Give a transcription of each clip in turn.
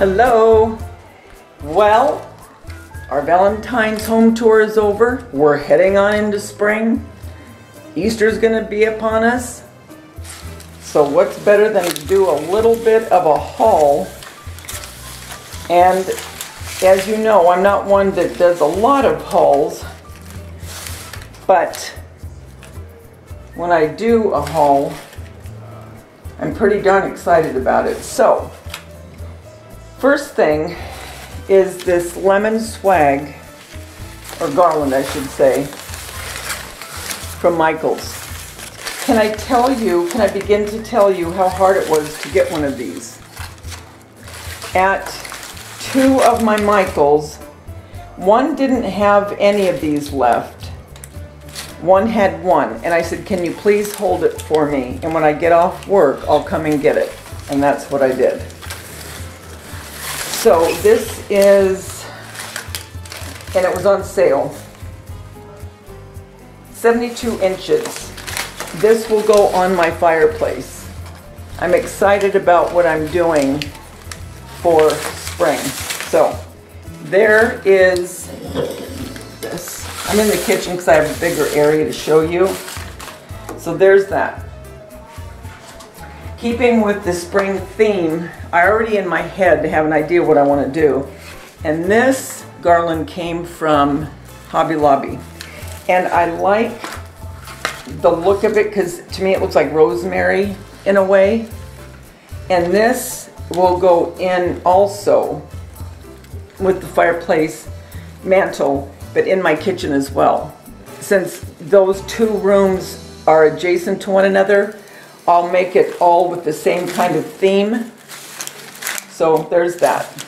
Hello. Well, our Valentine's home tour is over. We're heading on into spring. Easter's gonna be upon us. So what's better than to do a little bit of a haul? And as you know, I'm not one that does a lot of hauls, but when I do a haul, I'm pretty darn excited about it. So, first thing is this lemon swag, or garland I should say, from Michaels. Can I begin to tell you how hard it was to get one of these? At two of my Michaels, one didn't have any of these left. One had one, and I said, can you please hold it for me? And when I get off work, I'll come and get it. And that's what I did. So this is, and it was on sale, 72 inches. This will go on my fireplace. I'm excited about what I'm doing for spring. So there is this. I'm in the kitchen because I have a bigger area to show you. So there's that. Keeping with the spring theme, I already in my head have an idea what I want to do. And this garland came from Hobby Lobby. And I like the look of it because to me it looks like rosemary in a way. And this will go in also with the fireplace mantle, but in my kitchen as well. Since those two rooms are adjacent to one another, I'll make it all with the same kind of theme. So there's that.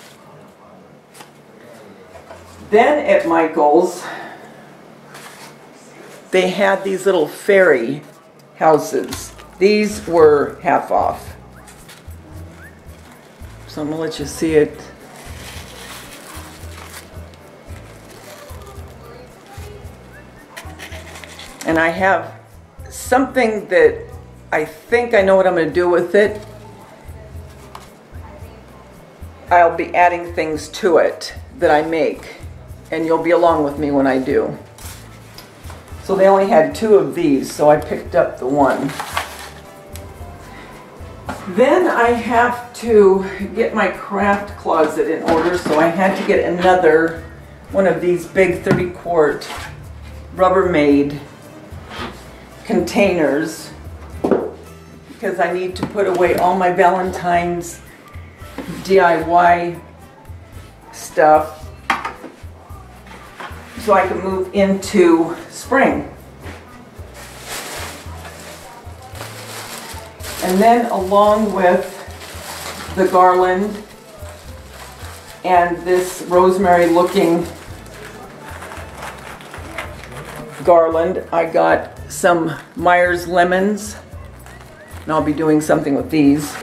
Then at Michael's, they had these little fairy houses. These were half off. So I'm gonna let you see it. And I have something that I think I know what I'm going to do with it. I'll be adding things to it that I make, and you'll be along with me when I do. So they only had two of these, so I picked up the one. Then I have to get my craft closet in order, so I had to get another one of these big 30-quart Rubbermaid containers because I need to put away all my Valentine's DIY stuff so I can move into spring. And then along with the garland and this rosemary looking garland, I got some Myers lemons, and I'll be doing something with these.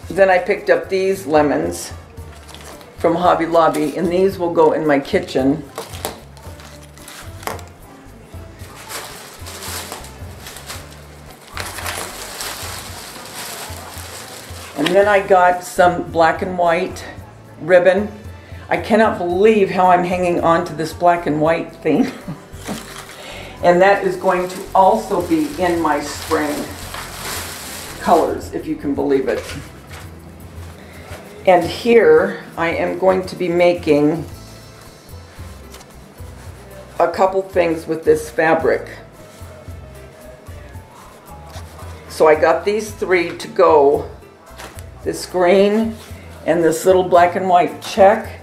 Then I picked up these lemons from Hobby Lobby, and these will go in my kitchen. And then I got some black and white ribbon. I cannot believe how I'm hanging on to this black and white theme. And that is going to also be in my spring colors, if you can believe it. And here I am going to be making a couple things with this fabric. So I got these three to go. This green and this little black and white check.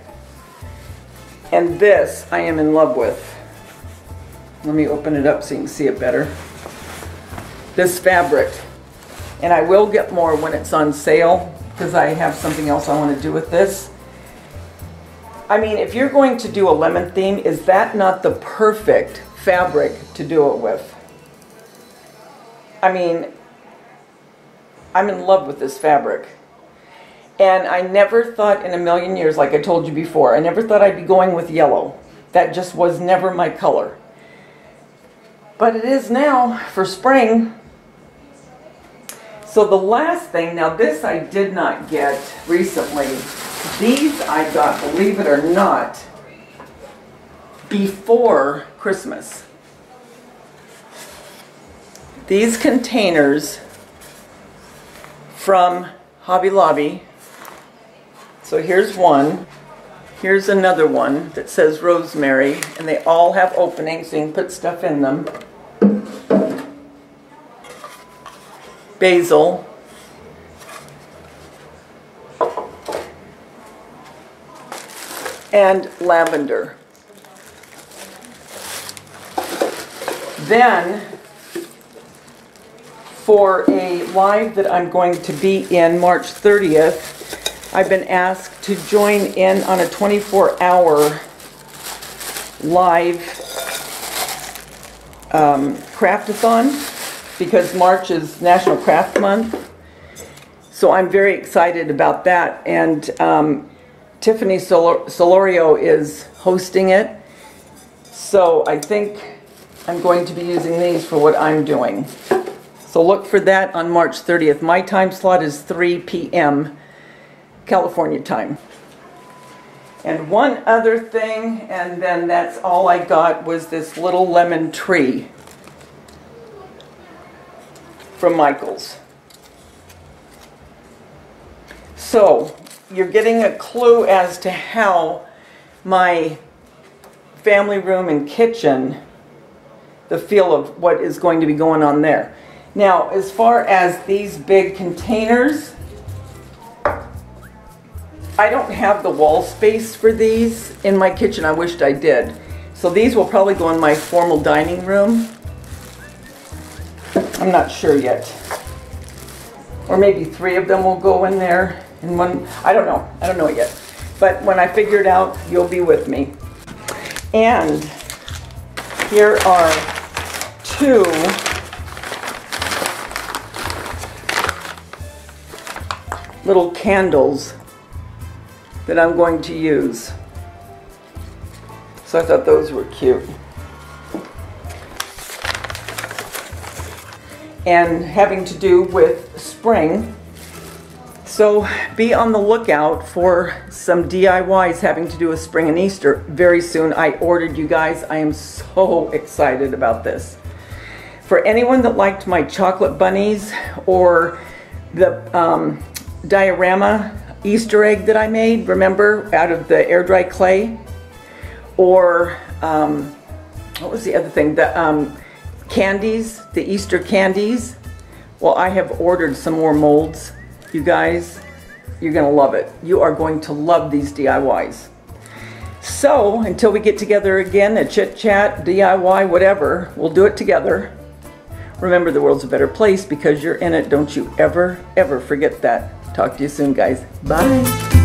And this I am in love with. Let me open it up so you can see it better. This fabric. And I will get more when it's on sale because I have something else I want to do with this. I mean, if you're going to do a lemon theme, is that not the perfect fabric to do it with? I mean, I'm in love with this fabric. And I never thought in a million years, like I told you before, I never thought I'd be going with yellow. That just was never my color. But it is now for spring. So the last thing, now this I did not get recently. These I got, believe it or not, before Christmas. These containers from Hobby Lobby. So here's one. Here's another one that says rosemary, and they all have openings so you can put stuff in them. Basil. And lavender. Then, for a live that I'm going to be in March 30th, I've been asked to join in on a 24-hour live craftathon because March is National Craft Month. So I'm very excited about that. And Tiffany Solorio is hosting it. So I think I'm going to be using these for what I'm doing. So look for that on March 30th. My time slot is 3 p.m. California time. And one other thing, and then that's all I got, was this little lemon tree from Michael's. So you're getting a clue as to how my family room and kitchen, the feel of what is going to be going on there. Now, as far as these big containers, I don't have the wall space for these in my kitchen. I wished I did. So these will probably go in my formal dining room. I'm not sure yet. Or maybe 3 of them will go in there. And one, I don't know. I don't know yet. But when I figure it out, you'll be with me. And here are 2 little candles that I'm going to use. So I thought those were cute. And having to do with spring. So be on the lookout for some DIYs having to do with spring and Easter very soon. I ordered, you guys. I am so excited about this. For anyone that liked my chocolate bunnies or the diorama Easter egg that I made, remember, out of the air dry clay, or what was the other thing, the candies, the Easter candies. Well, I have ordered some more molds. You guys, you're gonna love it. You are going to love these DIYs. So until we get together again, a chit chat, DIY, whatever, we'll do it together. Remember, the world's a better place because you're in it. Don't you ever, ever forget that. Talk to you soon, guys. Bye.